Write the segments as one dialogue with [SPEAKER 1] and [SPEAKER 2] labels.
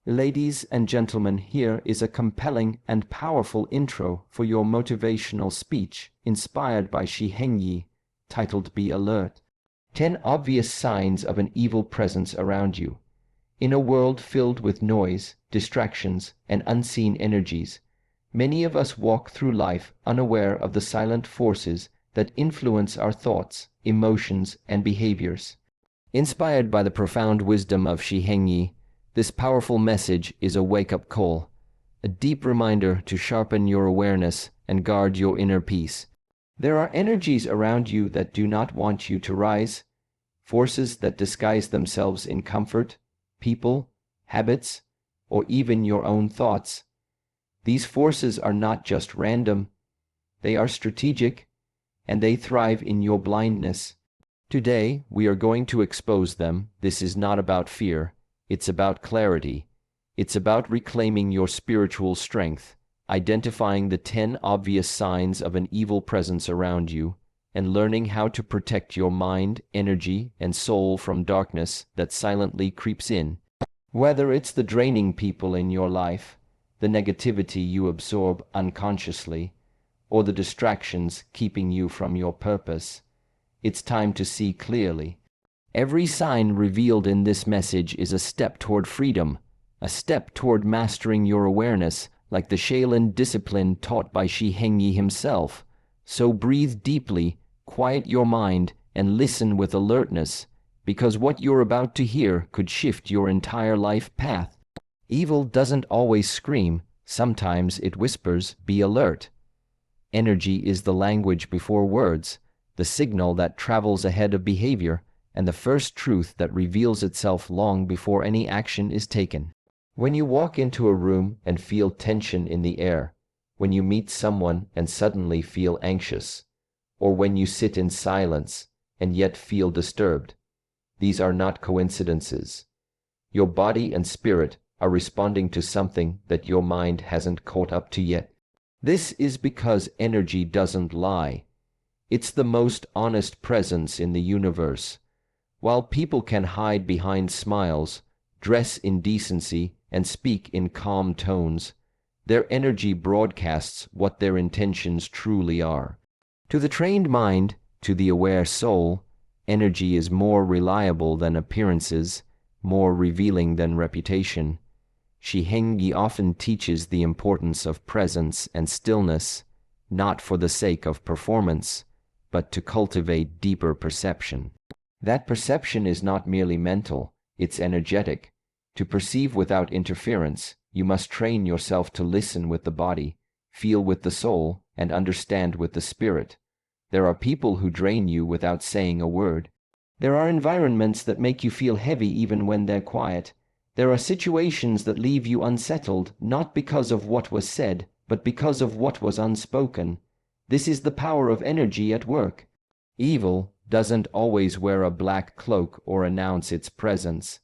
[SPEAKER 1] Ladies and gentlemen, here is a compelling and powerful intro for your motivational speech inspired by Shi Heng Yi, titled Be Alert. 10 Obvious Signs of an Evil Presence Around You. In a world filled with noise, distractions, and unseen energies, many of us walk through life unaware of the silent forces that influence our thoughts, emotions, and behaviors. Inspired by the profound wisdom of Shi Heng Yi, this powerful message is a wake-up call, a deep reminder to sharpen your awareness and guard your inner peace. There are energies around you that do not want you to rise, forces that disguise themselves in comfort, people, habits, or even your own thoughts. These forces are not just random, they are strategic, and they thrive in your blindness. Today, we are going to expose them. This is not about fear. It's about clarity. It's about reclaiming your spiritual strength, identifying the 10 obvious signs of an evil presence around you, and learning how to protect your mind, energy, and soul from darkness that silently creeps in. Whether it's the draining people in your life, the negativity you absorb unconsciously, or the distractions keeping you from your purpose, it's time to see clearly. Every sign revealed in this message is a step toward freedom, a step toward mastering your awareness, like the Shaolin discipline taught by Shi Heng Yi himself. So breathe deeply, quiet your mind, and listen with alertness, because what you're about to hear could shift your entire life path. Evil doesn't always scream. Sometimes it whispers, "Be alert." Energy is the language before words, the signal that travels ahead of behavior, and the first truth that reveals itself long before any action is taken. When you walk into a room and feel tension in the air, when you meet someone and suddenly feel anxious, or when you sit in silence and yet feel disturbed, these are not coincidences. Your body and spirit are responding to something that your mind hasn't caught up to yet. This is because energy doesn't lie. It's the most honest presence in the universe. While people can hide behind smiles, dress in decency, and speak in calm tones, their energy broadcasts what their intentions truly are. To the trained mind, to the aware soul, energy is more reliable than appearances, more revealing than reputation. Shi Heng Yi often teaches the importance of presence and stillness, not for the sake of performance, but to cultivate deeper perception. That perception is not merely mental, it's energetic. To perceive without interference, you must train yourself to listen with the body, feel with the soul, and understand with the spirit. There are people who drain you without saying a word. There are environments that make you feel heavy even when they're quiet. There are situations that leave you unsettled, not because of what was said, but because of what was unspoken. This is the power of energy at work. Evil doesn't always wear a black cloak or announce its presence.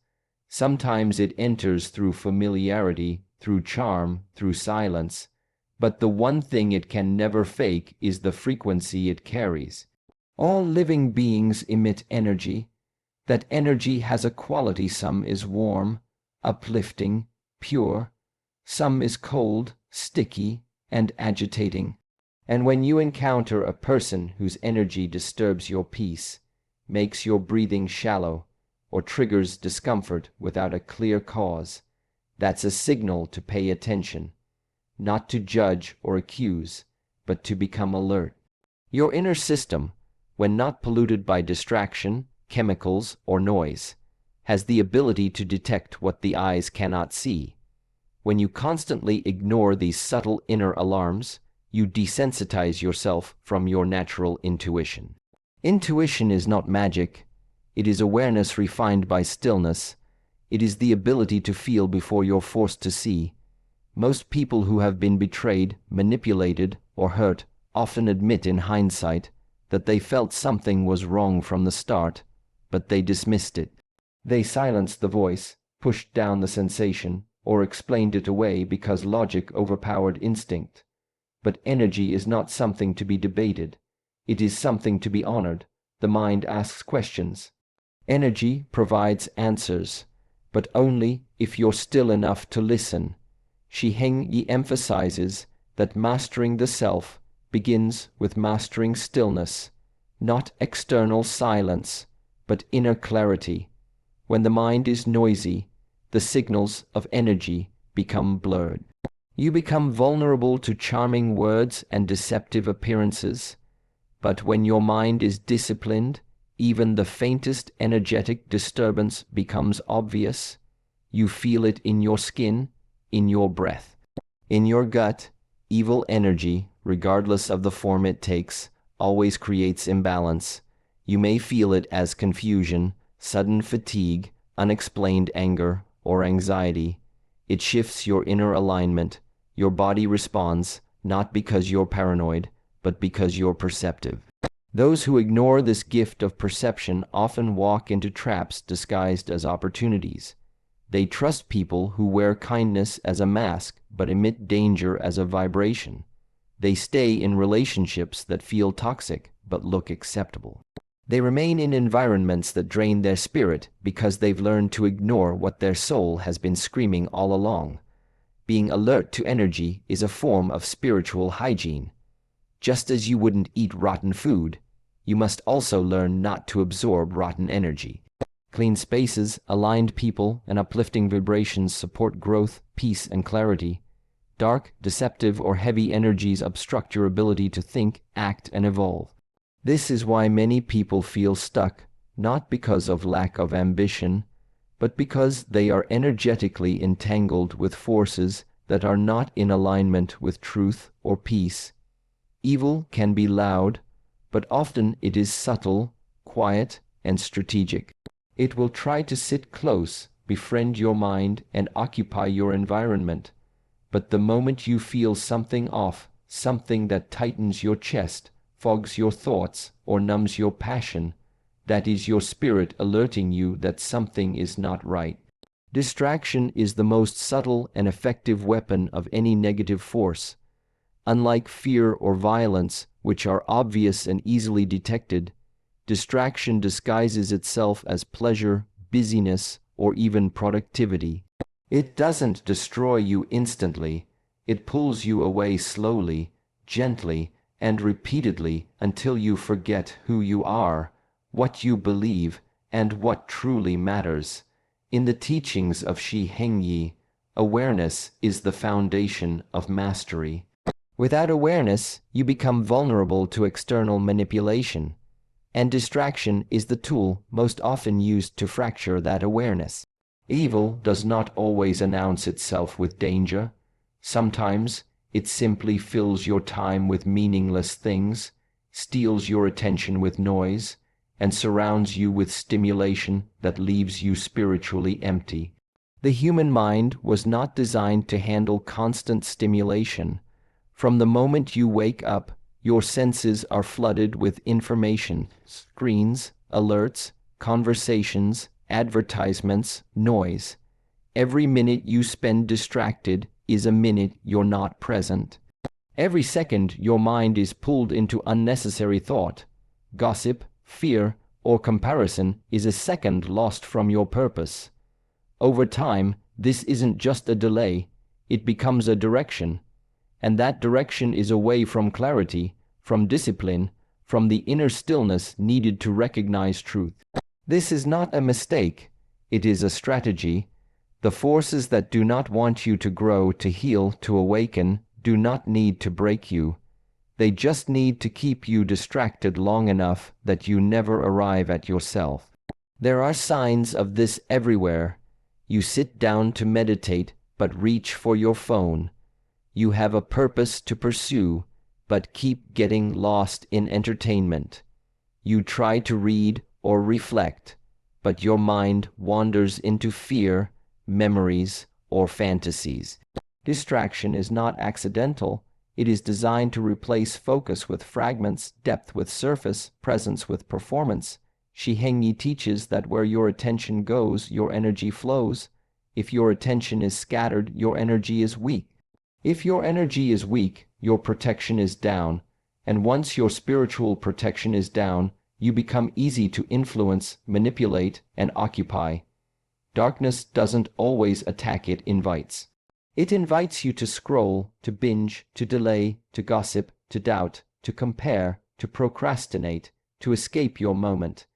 [SPEAKER 1] Sometimes it enters through familiarity, through charm, through silence. But the one thing it can never fake is the frequency it carries. All living beings emit energy. That energy has a quality. Some is warm, uplifting, pure. Some is cold, sticky, and agitating. And when you encounter a person whose energy disturbs your peace, makes your breathing shallow, or triggers discomfort without a clear cause, that's a signal to pay attention, not to judge or accuse, but to become alert. Your inner system, when not polluted by distraction, chemicals, or noise, has the ability to detect what the eyes cannot see. When you constantly ignore these subtle inner alarms, you desensitize yourself from your natural intuition. Intuition is not magic. It is awareness refined by stillness. It is the ability to feel before you're forced to see. Most people who have been betrayed, manipulated, or hurt often admit in hindsight that they felt something was wrong from the start, but they dismissed it. They silenced the voice, pushed down the sensation, or explained it away because logic overpowered instinct. But energy is not something to be debated. It is something to be honored. The mind asks questions. Energy provides answers. but only if you're still enough to listen. Shi Heng Yi emphasizes that mastering the self begins with mastering stillness, not external silence, but inner clarity. When the mind is noisy, the signals of energy become blurred. You become vulnerable to charming words and deceptive appearances. But when your mind is disciplined, even the faintest energetic disturbance becomes obvious. You feel it in your skin, in your breath, in your gut. Evil energy, regardless of the form it takes, always creates imbalance. You may feel it as confusion, sudden fatigue, unexplained anger, or anxiety. It shifts your inner alignment. Your body responds, not because you're paranoid, but because you're perceptive. Those who ignore this gift of perception often walk into traps disguised as opportunities. They trust people who wear kindness as a mask but emit danger as a vibration. They stay in relationships that feel toxic but look acceptable. They remain in environments that drain their spirit because they've learned to ignore what their soul has been screaming all along. Being alert to energy is a form of spiritual hygiene. Just as you wouldn't eat rotten food, you must also learn not to absorb rotten energy. Clean spaces, aligned people, and uplifting vibrations support growth, peace, and clarity. Dark, deceptive, or heavy energies obstruct your ability to think, act, and evolve. This is why many people feel stuck, not because of lack of ambition, but because they are energetically entangled with forces that are not in alignment with truth or peace. Evil can be loud, but often it is subtle, quiet, and strategic. It will try to sit close, befriend your mind, and occupy your environment. But the moment you feel something off, something that tightens your chest, fogs your thoughts, or numbs your passion, that is your spirit alerting you that something is not right. Distraction is the most subtle and effective weapon of any negative force. Unlike fear or violence, which are obvious and easily detected, distraction disguises itself as pleasure, busyness, or even productivity. It doesn't destroy you instantly. It pulls you away slowly, gently, and repeatedly until you forget who you are, what you believe, and what truly matters. In the teachings of Shi Heng Yi, awareness is the foundation of mastery. Without awareness, you become vulnerable to external manipulation, and distraction is the tool most often used to fracture that awareness. Evil does not always announce itself with danger. Sometimes it simply fills your time with meaningless things, steals your attention with noise, and surrounds you with stimulation that leaves you spiritually empty. The human mind was not designed to handle constant stimulation. From the moment you wake up, your senses are flooded with information, screens, alerts, conversations, advertisements, noise. Every minute you spend distracted is a minute you're not present. Every second your mind is pulled into unnecessary thought. Gossip, fear, or comparison is a second lost from your purpose. Over time, this isn't just a delay, it becomes a direction. And that direction is away from clarity, from discipline, from the inner stillness needed to recognize truth. This is not a mistake, it is a strategy. The forces that do not want you to grow, to heal, to awaken, do not need to break you. They just need to keep you distracted long enough that you never arrive at yourself. There are signs of this everywhere. You sit down to meditate, but reach for your phone. You have a purpose to pursue, but keep getting lost in entertainment. You try to read or reflect, but your mind wanders into fear, memories, or fantasies. Distraction is not accidental. It is designed to replace focus with fragments, depth with surface, presence with performance. Shi Heng Yi teaches that where your attention goes, your energy flows. If your attention is scattered, your energy is weak. If your energy is weak, your protection is down. And once your spiritual protection is down, you become easy to influence, manipulate, and occupy. Darkness doesn't always attack, it invites. It invites you to scroll, to binge, to delay, to gossip, to doubt, to compare, to procrastinate, to escape your moment.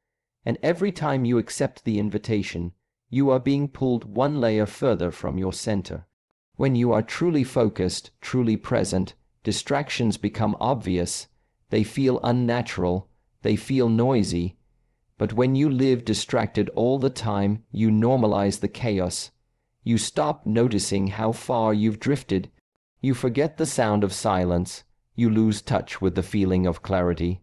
[SPEAKER 1] And every time you accept the invitation, you are being pulled one layer further from your center. When you are truly focused, truly present, distractions become obvious. They feel unnatural. They feel noisy. But when you live distracted all the time, you normalize the chaos. You stop noticing how far you've drifted. You forget the sound of silence. You lose touch with the feeling of clarity.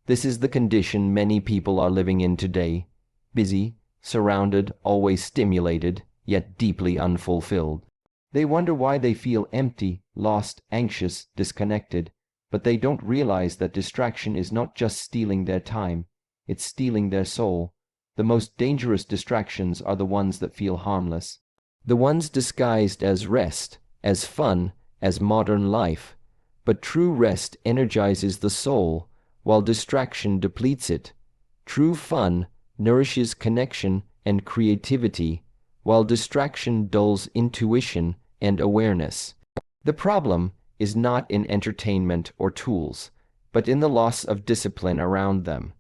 [SPEAKER 1] This is the condition many people are living in today. Busy, surrounded, always stimulated, yet deeply unfulfilled. They wonder why they feel empty, lost, anxious, disconnected. But they don't realize that distraction is not just stealing their time. It's stealing their soul. The most dangerous distractions are the ones that feel harmless. The ones disguised as rest, as fun, as modern life. But true rest energizes the soul, while distraction depletes it. True fun nourishes connection and creativity, while distraction dulls intuition and awareness. The problem is not in entertainment or tools, but in the loss of discipline around them.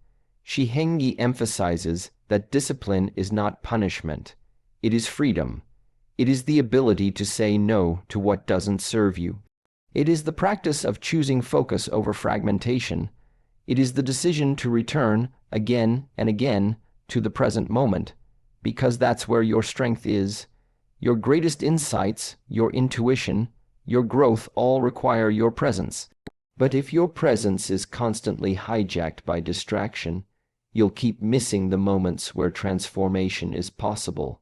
[SPEAKER 1] Shi Heng Yi emphasizes that discipline is not punishment. It is freedom. It is the ability to say no to what doesn't serve you. It is the practice of choosing focus over fragmentation. It is the decision to return again and again to the present moment, because that's where your strength is. Your greatest insights, your intuition, your growth all require your presence. But if your presence is constantly hijacked by distraction, you'll keep missing the moments where transformation is possible.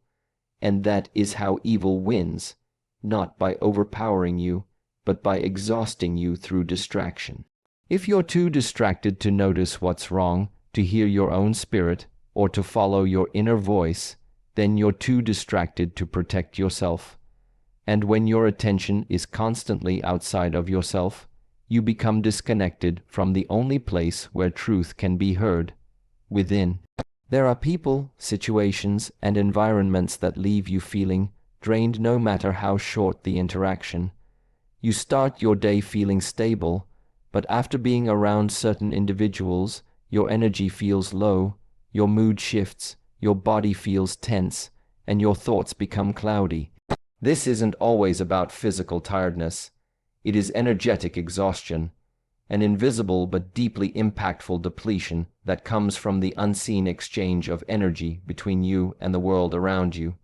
[SPEAKER 1] And that is how evil wins, not by overpowering you, but by exhausting you through distraction. If you're too distracted to notice what's wrong, to hear your own spirit, or to follow your inner voice, then you're too distracted to protect yourself. And when your attention is constantly outside of yourself, you become disconnected from the only place where truth can be heard, within. There are people, situations, and environments that leave you feeling drained no matter how short the interaction. You start your day feeling stable, but after being around certain individuals, your energy feels low, your mood shifts, your body feels tense, and your thoughts become cloudy. This isn't always about physical tiredness. It is energetic exhaustion, an invisible but deeply impactful depletion that comes from the unseen exchange of energy between you and the world around you.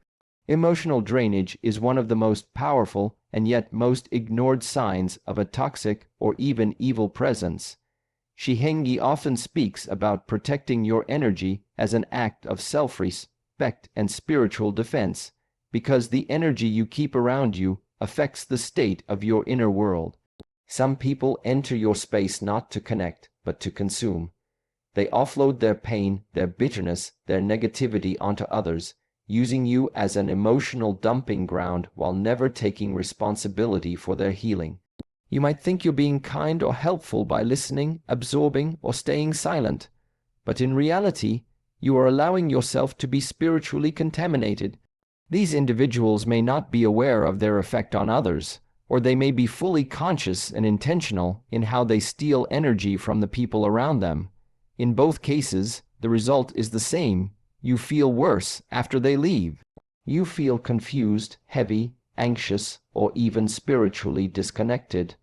[SPEAKER 1] Emotional drainage is one of the most powerful and yet most ignored signs of a toxic or even evil presence. Shi Heng Yi often speaks about protecting your energy as an act of self-respect and spiritual defense, because the energy you keep around you affects the state of your inner world. Some people enter your space not to connect, but to consume. They offload their pain, their bitterness, their negativity onto others, using you as an emotional dumping ground while never taking responsibility for their healing. You might think you're being kind or helpful by listening, absorbing, or staying silent, but in reality, you are allowing yourself to be spiritually contaminated. These individuals may not be aware of their effect on others, or they may be fully conscious and intentional in how they steal energy from the people around them. In both cases, the result is the same. You feel worse after they leave. You feel confused, heavy, anxious, or even spiritually disconnected.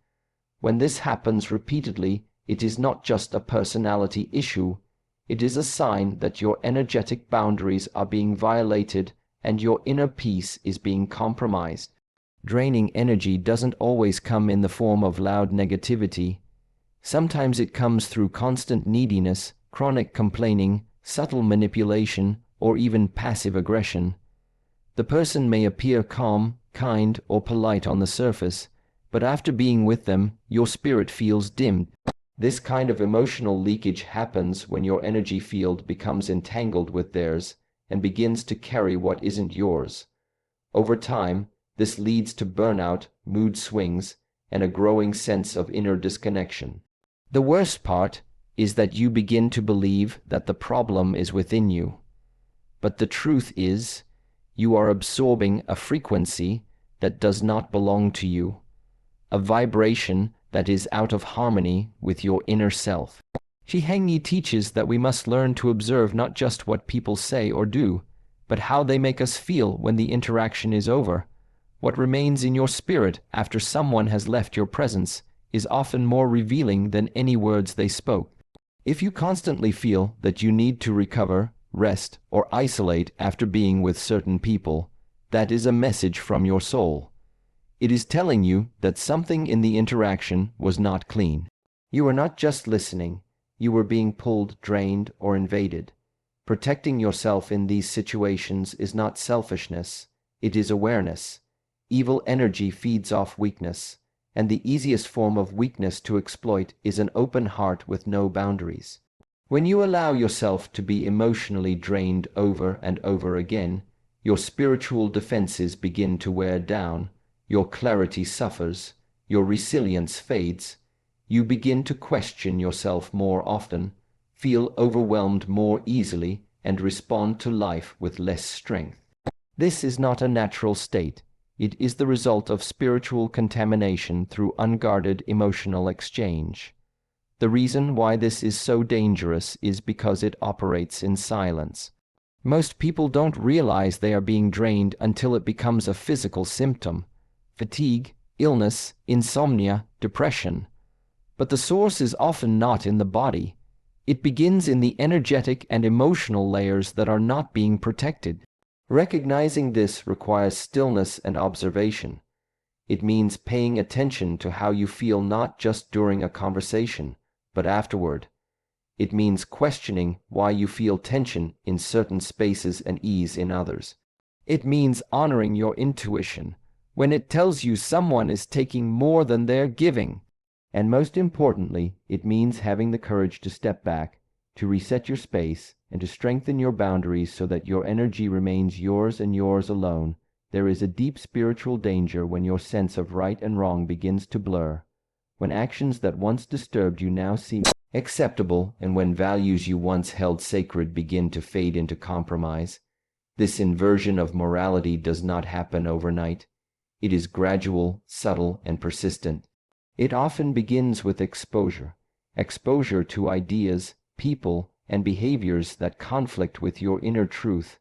[SPEAKER 1] When this happens repeatedly, it is not just a personality issue. It is a sign that your energetic boundaries are being violated and your inner peace is being compromised. Draining energy doesn't always come in the form of loud negativity. Sometimes it comes through constant neediness, chronic complaining, subtle manipulation, or even passive aggression. The person may appear calm, kind, or polite on the surface, but after being with them, your spirit feels dimmed. This kind of emotional leakage happens when your energy field becomes entangled with theirs and begins to carry what isn't yours. Over time, this leads to burnout, mood swings, and a growing sense of inner disconnection. The worst part is that you begin to believe that the problem is within you. But the truth is, You are absorbing a frequency that does not belong to you, a vibration that is out of harmony with your inner self. Shi Heng Yi teaches that we must learn to observe not just what people say or do, but how they make us feel when the interaction is over. What remains in your spirit after someone has left your presence is often more revealing than any words they spoke. If you constantly feel that you need to recover, rest, or isolate after being with certain people, that is a message from your soul. It is telling you that something in the interaction was not clean. You were not just listening, you were being pulled, drained, or invaded. Protecting yourself in these situations is not selfishness, it is awareness. Evil energy feeds off weakness, and the easiest form of weakness to exploit is an open heart with no boundaries. When you allow yourself to be emotionally drained over and over again, your spiritual defenses begin to wear down, your clarity suffers, your resilience fades, you begin to question yourself more often, feel overwhelmed more easily, and respond to life with less strength. This is not a natural state. It is the result of spiritual contamination through unguarded emotional exchange. The reason why this is so dangerous is because it operates in silence. Most people don't realize they are being drained until it becomes a physical symptom: fatigue, illness, insomnia, depression. But the source is often not in the body. It begins in the energetic and emotional layers that are not being protected. Recognizing this requires stillness and observation. It means paying attention to how you feel not just during a conversation, but afterward. It means questioning why you feel tension in certain spaces and ease in others. It means honoring your intuition when it tells you someone is taking more than they're giving. And most importantly, it means having the courage to step back, to reset your space, and to strengthen your boundaries so that your energy remains yours and yours alone. There is a deep spiritual danger when your sense of right and wrong begins to blur, when actions that once disturbed you now seem acceptable, and when values you once held sacred begin to fade into compromise. This inversion of morality does not happen overnight. It is gradual, subtle, and persistent. It often begins with exposure to ideas, people, and behaviors that conflict with your inner truth,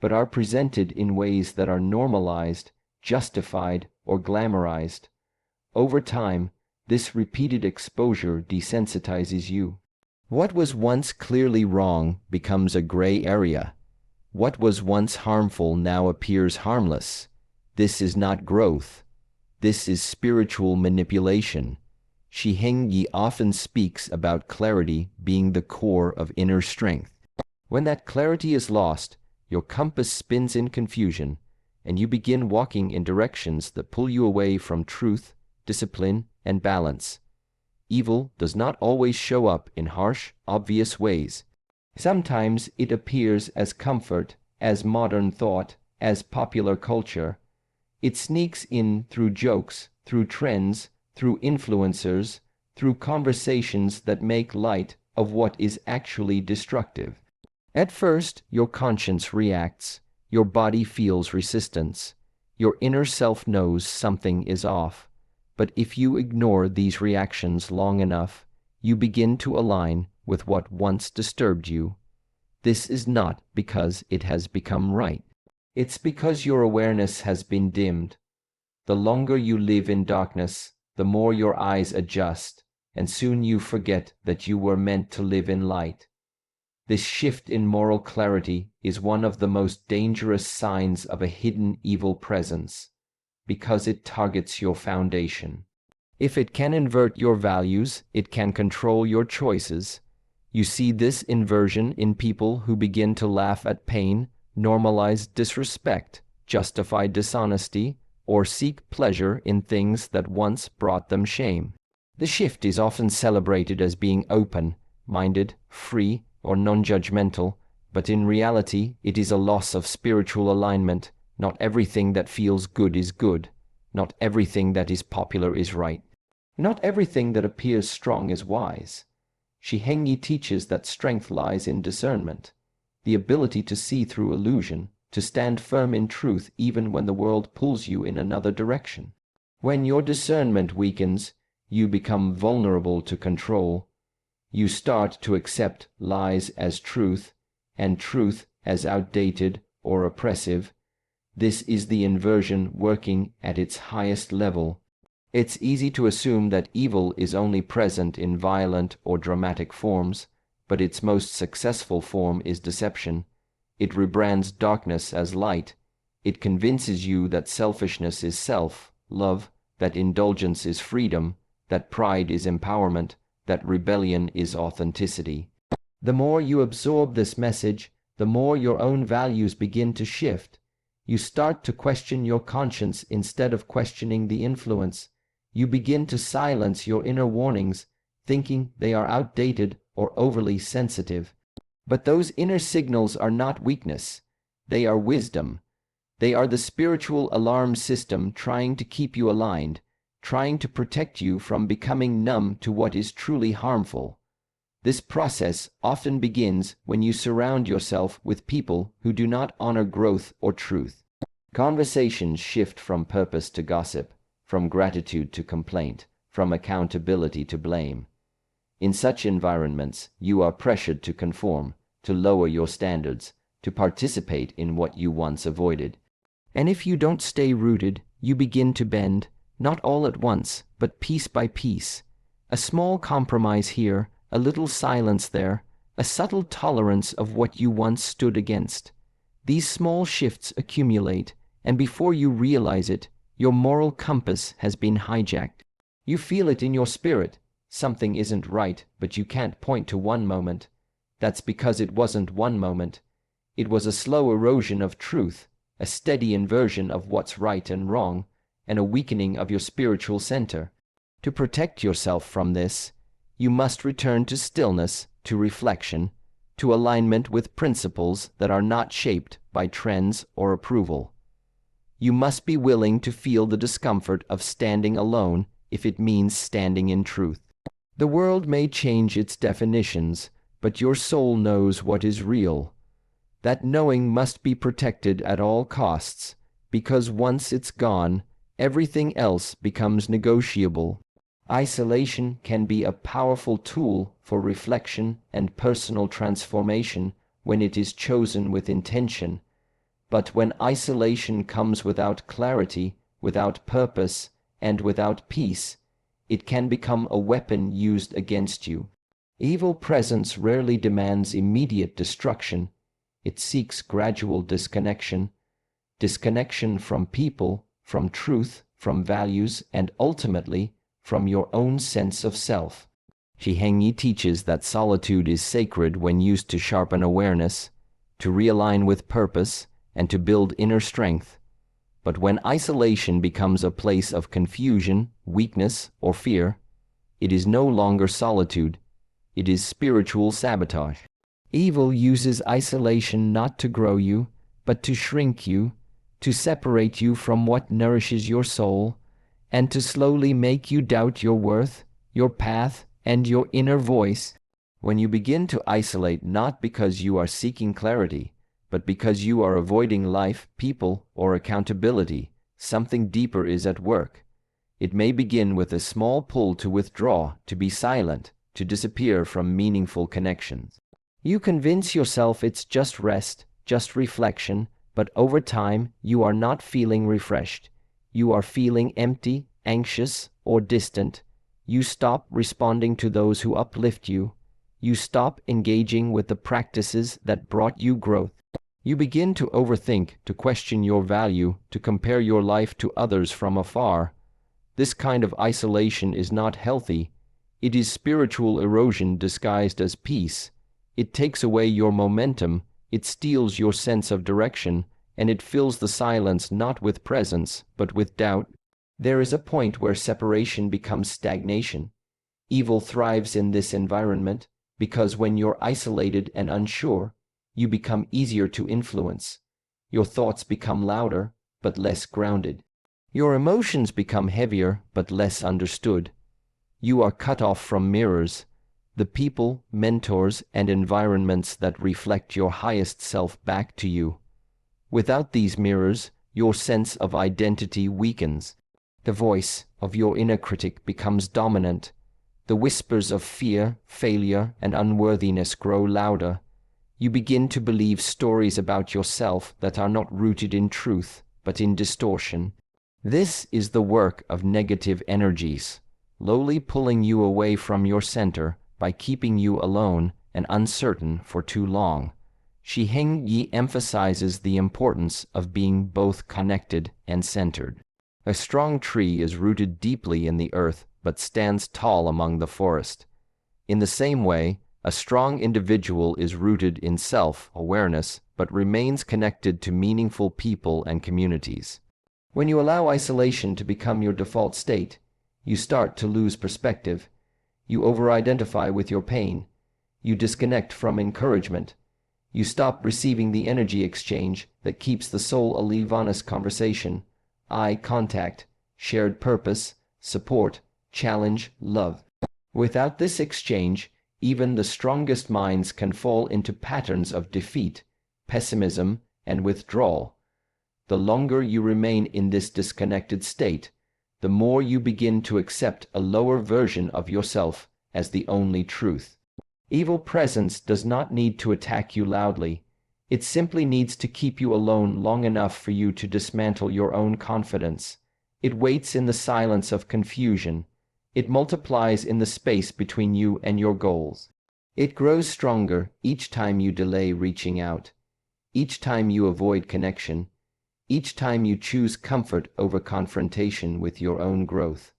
[SPEAKER 1] but are presented in ways that are normalized, justified, or glamorized. Over time, this repeated exposure desensitizes you. What was once clearly wrong becomes a gray area. What was once harmful now appears harmless. This is not growth. This is spiritual manipulation. Shi Heng Yi often speaks about clarity being the core of inner strength. When that clarity is lost, your compass spins in confusion, and you begin walking in directions that pull you away from truth, discipline, and balance. Evil does not always show up in harsh, obvious ways. Sometimes it appears as comfort, as modern thought, as popular culture. It sneaks in through jokes, through trends, through influencers, through conversations that make light of what is actually destructive. At first, your conscience reacts, your body feels resistance, your inner self knows something is off. But if you ignore these reactions long enough, you begin to align with what once disturbed you. This is not because it has become right. It's because your awareness has been dimmed. The longer you live in darkness, the more your eyes adjust, and soon you forget that you were meant to live in light. This shift in moral clarity is one of the most dangerous signs of a hidden evil presence, because it targets your foundation. If it can invert your values, it can control your choices. You see this inversion in people who begin to laugh at pain, normalize disrespect, justify dishonesty, or seek pleasure in things that once brought them shame. The shift is often celebrated as being open-minded, free, or non-judgmental, but in reality it is a loss of spiritual alignment. Not everything that feels good is good. Not everything that is popular is right. Not everything that appears strong is wise. Shi Heng Yi teaches that strength lies in discernment, the ability to see through illusion, to stand firm in truth even when the world pulls you in another direction. When your discernment weakens, you become vulnerable to control. You start to accept lies as truth, and truth as outdated or oppressive. This is the inversion working at its highest level. It's easy to assume that evil is only present in violent or dramatic forms, but its most successful form is deception. It rebrands darkness as light. It convinces you that selfishness is self-love, that indulgence is freedom, that pride is empowerment, that rebellion is authenticity. The more you absorb this message, the more your own values begin to shift. You start to question your conscience instead of questioning the influence. You begin to silence your inner warnings, thinking they are outdated or overly sensitive. But those inner signals are not weakness. They are wisdom. They are the spiritual alarm system trying to keep you aligned, trying to protect you from becoming numb to what is truly harmful. This process often begins when you surround yourself with people who do not honor growth or truth. Conversations shift from purpose to gossip, from gratitude to complaint, from accountability to blame. In such environments, you are pressured to conform, to lower your standards, to participate in what you once avoided. And if you don't stay rooted, you begin to bend, not all at once, but piece by piece. A small compromise here, a little silence there, a subtle tolerance of what you once stood against. These small shifts accumulate, and before you realize it, your moral compass has been hijacked. You feel it in your spirit. Something isn't right, but you can't point to one moment. That's because it wasn't one moment. It was a slow erosion of truth, a steady inversion of what's right and wrong, and a weakening of your spiritual center. To protect yourself from this, you must return to stillness, to reflection, to alignment with principles that are not shaped by trends or approval. You must be willing to feel the discomfort of standing alone if it means standing in truth. The world may change its definitions, but your soul knows what is real. That knowing must be protected at all costs, because once it's gone, everything else becomes negotiable. Isolation can be a powerful tool for reflection and personal transformation when it is chosen with intention. But when isolation comes without clarity, without purpose, and without peace, it can become a weapon used against you. Evil presence rarely demands immediate destruction. It seeks gradual disconnection. Disconnection from people, from truth, from values, and ultimately, from your own sense of self. Shi Heng Yi teaches that solitude is sacred when used to sharpen awareness, to realign with purpose, and to build inner strength. But when isolation becomes a place of confusion, weakness, or fear, it is no longer solitude. It is spiritual sabotage. Evil uses isolation not to grow you, but to shrink you, to separate you from what nourishes your soul, and to slowly make you doubt your worth, your path, and your inner voice. When you begin to isolate not because you are seeking clarity, but because you are avoiding life, people, or accountability, something deeper is at work. It may begin with a small pull to withdraw, to be silent, to disappear from meaningful connections. You convince yourself it's just rest, just reflection, but over time you are not feeling refreshed. You are feeling empty, anxious, or distant. You stop responding to those who uplift you. You stop engaging with the practices that brought you growth. You begin to overthink, to question your value, to compare your life to others from afar. This kind of isolation is not healthy. It is spiritual erosion disguised as peace. It takes away your momentum, it steals your sense of direction, and it fills the silence not with presence, but with doubt. There is a point where separation becomes stagnation. Evil thrives in this environment because when you're isolated and unsure, you become easier to influence. Your thoughts become louder, but less grounded. Your emotions become heavier, but less understood. You are cut off from mirrors, the people, mentors, and environments that reflect your highest self back to you. Without these mirrors, your sense of identity weakens. The voice of your inner critic becomes dominant. The whispers of fear, failure, and unworthiness grow louder. You begin to believe stories about yourself that are not rooted in truth, but in distortion. This is the work of negative energies, slowly pulling you away from your center by keeping you alone and uncertain for too long. Shi Heng Yi emphasizes the importance of being both connected and centered. A strong tree is rooted deeply in the earth but stands tall among the forest. In the same way, a strong individual is rooted in self-awareness but remains connected to meaningful people and communities. When you allow isolation to become your default state, you start to lose perspective. You over-identify with your pain. You disconnect from encouragement. You stop receiving the energy exchange that keeps the soul alive. Honest conversation, eye contact, shared purpose, support, challenge, love. Without this exchange, even the strongest minds can fall into patterns of defeat, pessimism, and withdrawal. The longer you remain in this disconnected state, the more you begin to accept a lower version of yourself as the only truth. Evil presence does not need to attack you loudly. It simply needs to keep you alone long enough for you to dismantle your own confidence. It waits in the silence of confusion. It multiplies in the space between you and your goals. It grows stronger each time you delay reaching out, each time you avoid connection, each time you choose comfort over confrontation with your own growth.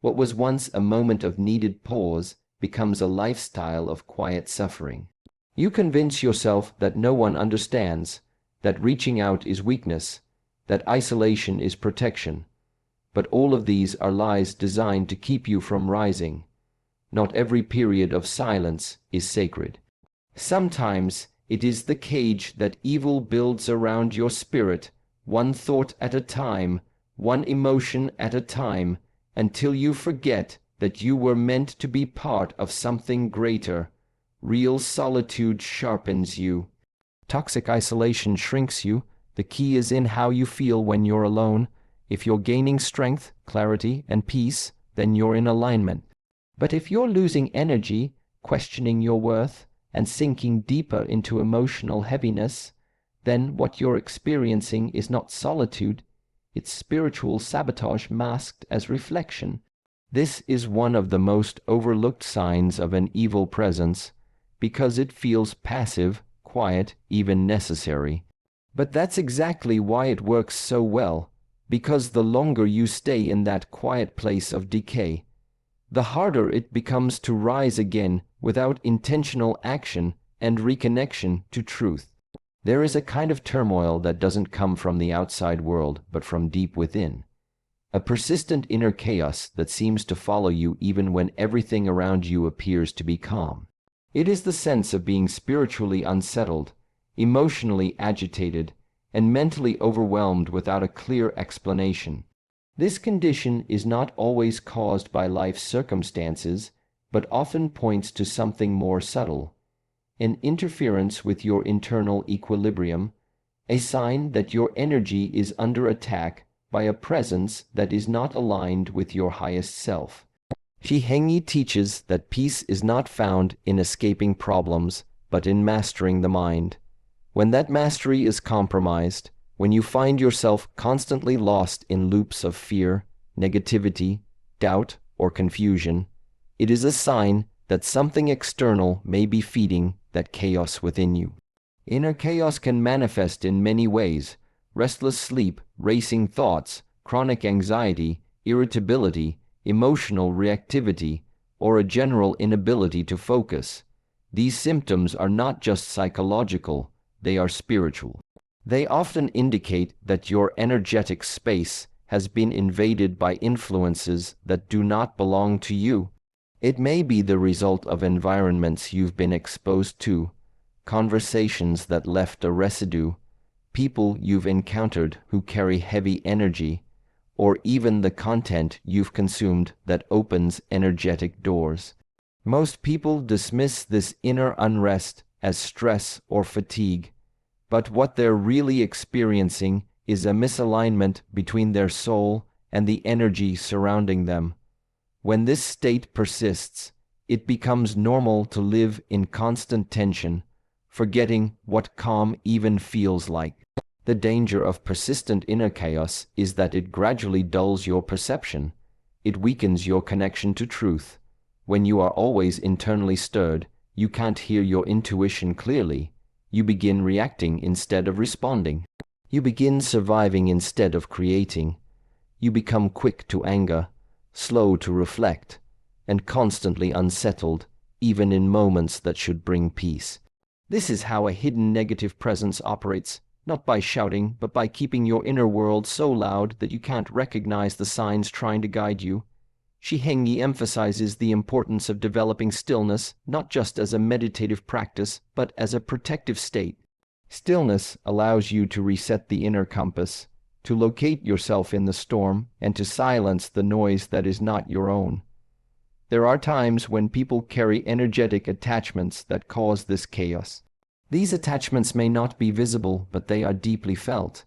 [SPEAKER 1] What was once a moment of needed pause becomes a lifestyle of quiet suffering. You convince yourself that no one understands, that reaching out is weakness, that isolation is protection. But all of these are lies designed to keep you from rising. Not every period of silence is sacred. Sometimes it is the cage that evil builds around your spirit, one thought at a time, one emotion at a time, until you forget that you were meant to be part of something greater. Real solitude sharpens you. Toxic isolation shrinks you. The key is in how you feel when you're alone. If you're gaining strength, clarity, and peace, then you're in alignment. But if you're losing energy, questioning your worth, and sinking deeper into emotional heaviness, then what you're experiencing is not solitude, it's spiritual sabotage masked as reflection. This is one of the most overlooked signs of an evil presence, because it feels passive, quiet, even necessary. But that's exactly why it works so well, because the longer you stay in that quiet place of decay, the harder it becomes to rise again without intentional action and reconnection to truth. There is a kind of turmoil that doesn't come from the outside world, but from deep within. A persistent inner chaos that seems to follow you even when everything around you appears to be calm. It is the sense of being spiritually unsettled, emotionally agitated, and mentally overwhelmed without a clear explanation. This condition is not always caused by life's circumstances, but often points to something more subtle. An interference with your internal equilibrium, a sign that your energy is under attack by a presence that is not aligned with your highest self. Shi Heng Yi teaches that peace is not found in escaping problems, but in mastering the mind. When that mastery is compromised, when you find yourself constantly lost in loops of fear, negativity, doubt, or confusion, it is a sign that something external may be feeding that chaos within you. Inner chaos can manifest in many ways: restless sleep, racing thoughts, chronic anxiety, irritability, emotional reactivity, or a general inability to focus. These symptoms are not just psychological, they are spiritual. They often indicate that your energetic space has been invaded by influences that do not belong to you. It may be the result of environments you've been exposed to, conversations that left a residue, people you've encountered who carry heavy energy, or even the content you've consumed that opens energetic doors. Most people dismiss this inner unrest as stress or fatigue, But what they're really experiencing is a misalignment between their soul and the energy surrounding them. When this state persists, it becomes normal to live in constant tension, forgetting what calm even feels like. The danger of persistent inner chaos is that it gradually dulls your perception. It weakens your connection to truth. When you are always internally stirred, you can't hear your intuition clearly. You begin reacting instead of responding. You begin surviving instead of creating. You become quick to anger, slow to reflect, and constantly unsettled, even in moments that should bring peace. This is how a hidden negative presence operates, not by shouting, but by keeping your inner world so loud that you can't recognize the signs trying to guide you. Shi Heng Yi emphasizes the importance of developing stillness not just as a meditative practice, but as a protective state. Stillness allows you to reset the inner compass, to locate yourself in the storm, and to silence the noise that is not your own. There are times when people carry energetic attachments that cause this chaos. These attachments may not be visible, but they are deeply felt.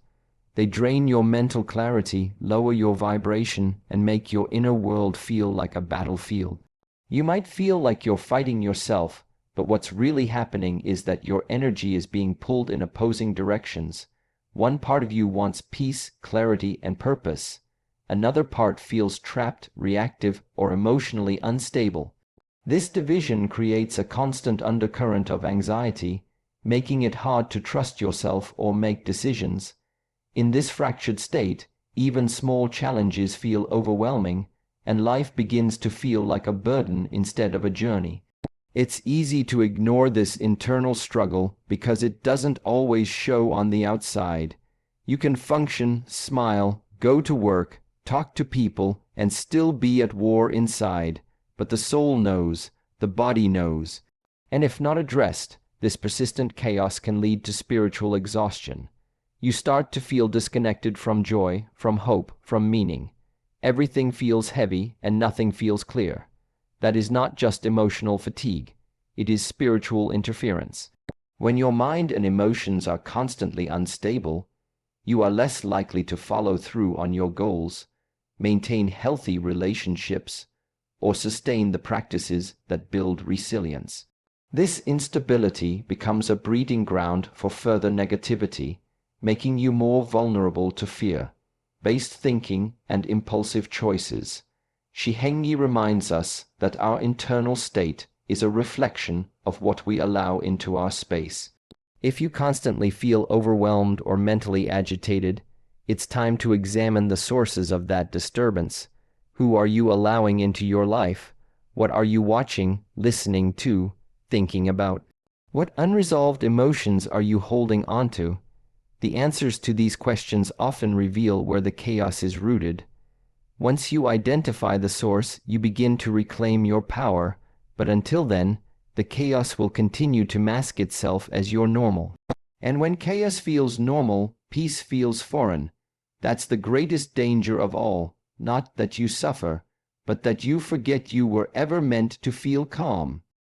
[SPEAKER 1] They drain your mental clarity, lower your vibration, and make your inner world feel like a battlefield. You might feel like you're fighting yourself, but what's really happening is that your energy is being pulled in opposing directions. One part of you wants peace, clarity, and purpose. Another part feels trapped, reactive, or emotionally unstable. This division creates a constant undercurrent of anxiety, making it hard to trust yourself or make decisions. In this fractured state, even small challenges feel overwhelming, and life begins to feel like a burden instead of a journey. It's easy to ignore this internal struggle because it doesn't always show on the outside. You can function, smile, go to work, talk to people, and still be at war inside. But the soul knows, the body knows. And if not addressed, this persistent chaos can lead to spiritual exhaustion. You start to feel disconnected from joy, from hope, from meaning. Everything feels heavy and nothing feels clear. That is not just emotional fatigue. It is spiritual interference. When your mind and emotions are constantly unstable, you are less likely to follow through on your goals, maintain healthy relationships, or sustain the practices that build resilience. This instability becomes a breeding ground for further negativity, making you more vulnerable to fear-based thinking and impulsive choices. Shi Heng Yi reminds us that our internal state is a reflection of what we allow into our space. If you constantly feel overwhelmed or mentally agitated, it's time to examine the sources of that disturbance. Who are you allowing into your life? What are you watching, listening to, thinking about? What unresolved emotions are you holding onto? The answers to these questions often reveal where the chaos is rooted. Once you identify the source, you begin to reclaim your power, but until then, the chaos will continue to mask itself as your normal. And when chaos feels normal, peace feels foreign. That's the greatest danger of all, not that you suffer, but that you forget you were ever meant to feel calm.